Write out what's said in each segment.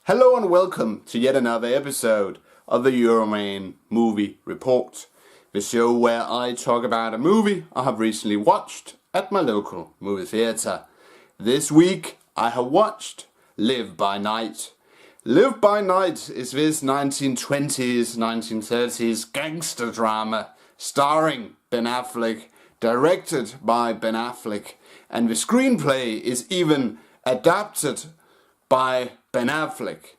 Hello and welcome to yet another episode of the Euroman Movie Report, the show where I talk about a movie I have recently watched at my local movie theatre. This week I have watched Live by Night. Live by Night is this 1920s, 1930s gangster drama starring Ben Affleck, directed by Ben Affleck, and the screenplay is even adapted by Ben Affleck.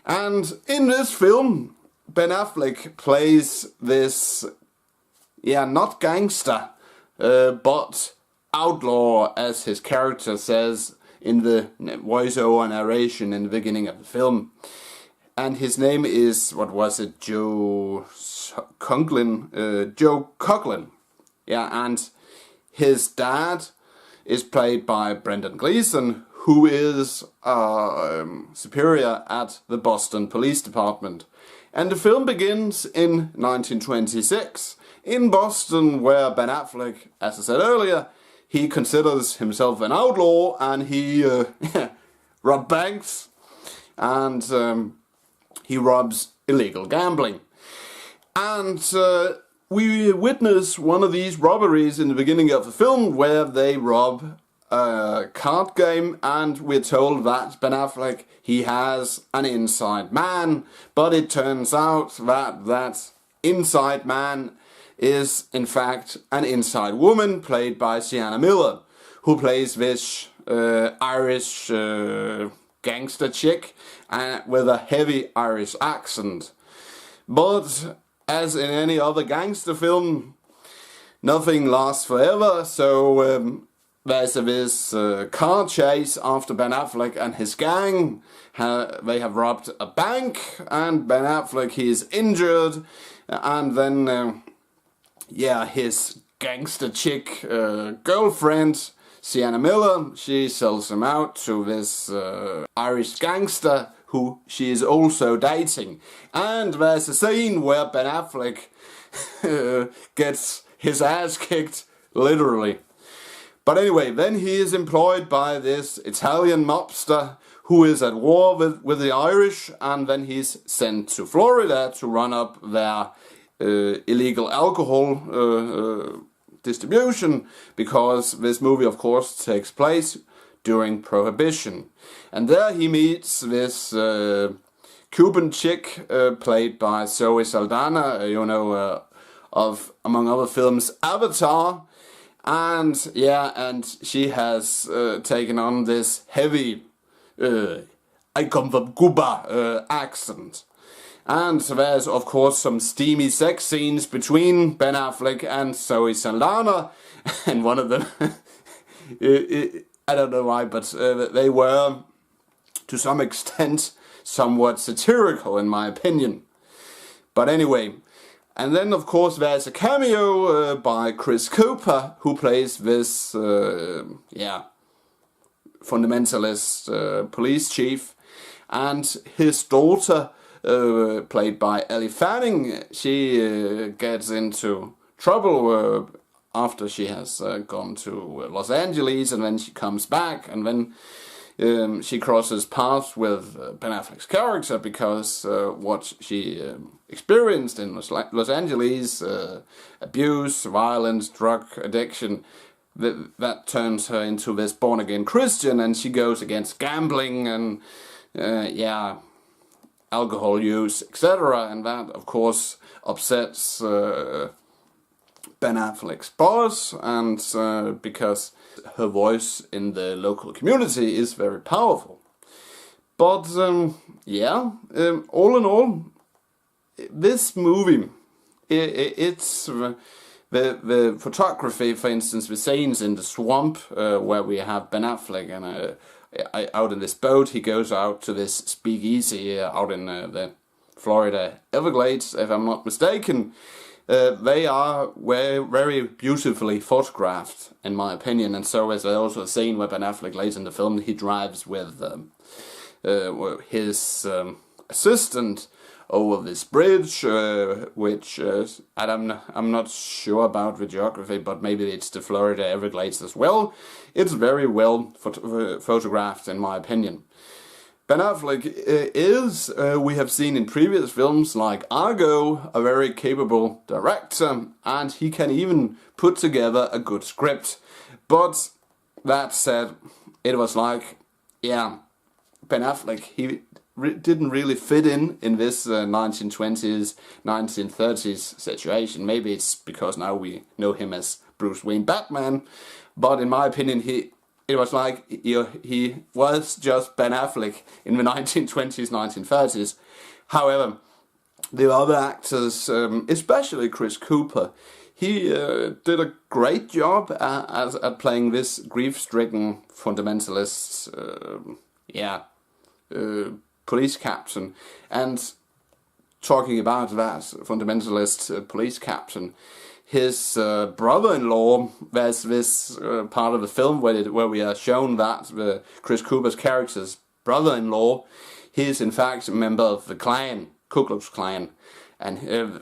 And in this film, Ben Affleck plays this, not gangster, but outlaw, as his character says in the voiceover narration in the beginning of the film. And his name is, Joe Coughlin. And his dad is played by Brendan Gleeson, who is superior at the Boston Police Department. And the film begins in 1926 in Boston, where Ben Affleck, as I said earlier, he considers himself an outlaw and he robs banks and he robs illegal gambling. And we witness one of these robberies in the beginning of the film where they rob a card game, and we're told that Ben Affleck, he has an inside man, but it turns out that that inside man is in fact an inside woman played by Sienna Miller, who plays this Irish gangster chick with a heavy Irish accent. But as in any other gangster film, nothing lasts forever, so there's this car chase after Ben Affleck and his gang. They have robbed a bank, and Ben Affleck, he is injured, and then his gangster chick girlfriend, Sienna Miller, she sells him out to this Irish gangster who she is also dating. And there's a scene where Ben Affleck gets his ass kicked, literally. But anyway, then he is employed by this Italian mobster who is at war with the Irish, and then he's sent to Florida to run up their illegal alcohol distribution, because this movie, of course, takes place during Prohibition. And there he meets this Cuban chick played by Zoe Saldana, of, among other films, Avatar. And she has taken on this heavy I come from Cuba accent. And there's of course some steamy sex scenes between Ben Affleck and Zoe Saldana, and one of them I don't know why, but they were to some extent somewhat satirical in my opinion. But anyway, and then of course there's a cameo by Chris Cooper, who plays this fundamentalist police chief, and his daughter, played by Elle Fanning, she gets into trouble after she has gone to Los Angeles, and then she comes back, and then she crosses paths with Ben Affleck's character, because what she experienced in Los Angeles, abuse, violence, drug addiction, that turns her into this born-again Christian, and she goes against gambling and alcohol use, etc. And that, of course, upsets Ben Affleck's boss, and because her voice in the local community is very powerful. But all in all, this movie, it's the photography, for instance, the scenes in the swamp where we have Ben Affleck and out in this boat. He goes out to this speakeasy out in the Florida Everglades, if I'm not mistaken. They are very beautifully photographed, in my opinion, and so is also a scene where Ben Affleck later in the film, he drives with his assistant over this bridge, which I'm not sure about the geography, but maybe it's the Florida Everglades as well. It's very well photographed, in my opinion. Ben Affleck is, we have seen in previous films like Argo, a very capable director, and he can even put together a good script. But that said, it was like, yeah, Ben Affleck, he didn't really fit in this 1920s, 1930s situation. Maybe it's because now we know him as Bruce Wayne Batman, but in my opinion, it was like he was just Ben Affleck in the 1920s, 1930s. However, the other actors, especially Chris Cooper, he did a great job at playing this grief-stricken fundamentalist, police captain. And talking about that fundamentalist police captain, his brother-in-law, there's this part of the film where we are shown that Chris Cooper's character's brother-in-law, he is in fact a member of the Klan, Ku Klux Klan, and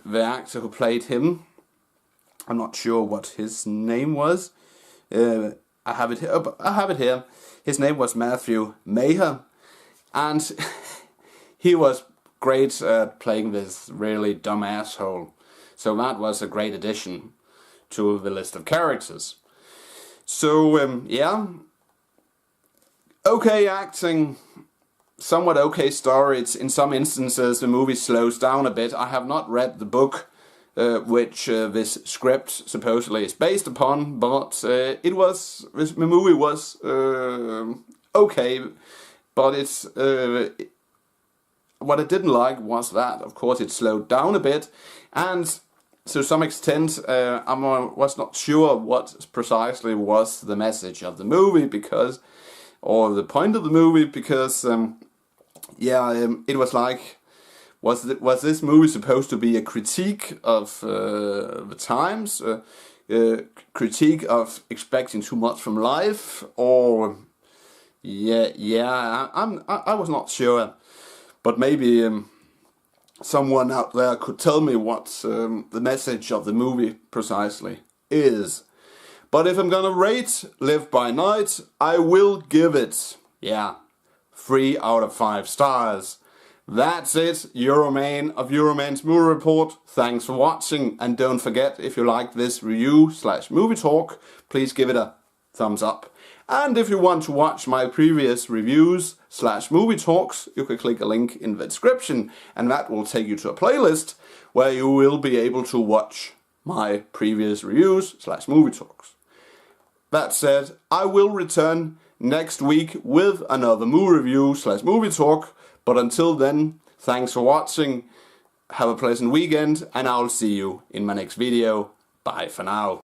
the actor who played him, I'm not sure what his name was. I have it here. His name was Matthew Maher, and he was great at playing this really dumb asshole. So that was a great addition to the list of characters. So, yeah. Okay acting, somewhat okay story. In some instances the movie slows down a bit. I have not read the book which this script supposedly is based upon, but the movie was okay. But it's what I didn't like was that, of course, it slowed down a bit, and to some extent, I was not sure what precisely was the message of the movie, or the point of the movie, because, it was like, was this movie supposed to be a critique of the times, critique of expecting too much from life, or, I was not sure, but maybe someone out there could tell me what the message of the movie precisely is. But if I'm gonna rate Live by Night, I will give it, 3 out of 5 stars. That's it, Euroman of Euroman's Movie Report. Thanks for watching, and don't forget, if you like this review/movie talk, please give it a thumbs up. And if you want to watch my previous reviews/movie talks, you can click a link in the description, and that will take you to a playlist where you will be able to watch my previous reviews/movie talks. That said, I will return next week with another movie review/movie talk, but until then, thanks for watching, have a pleasant weekend, and I'll see you in my next video. Bye for now.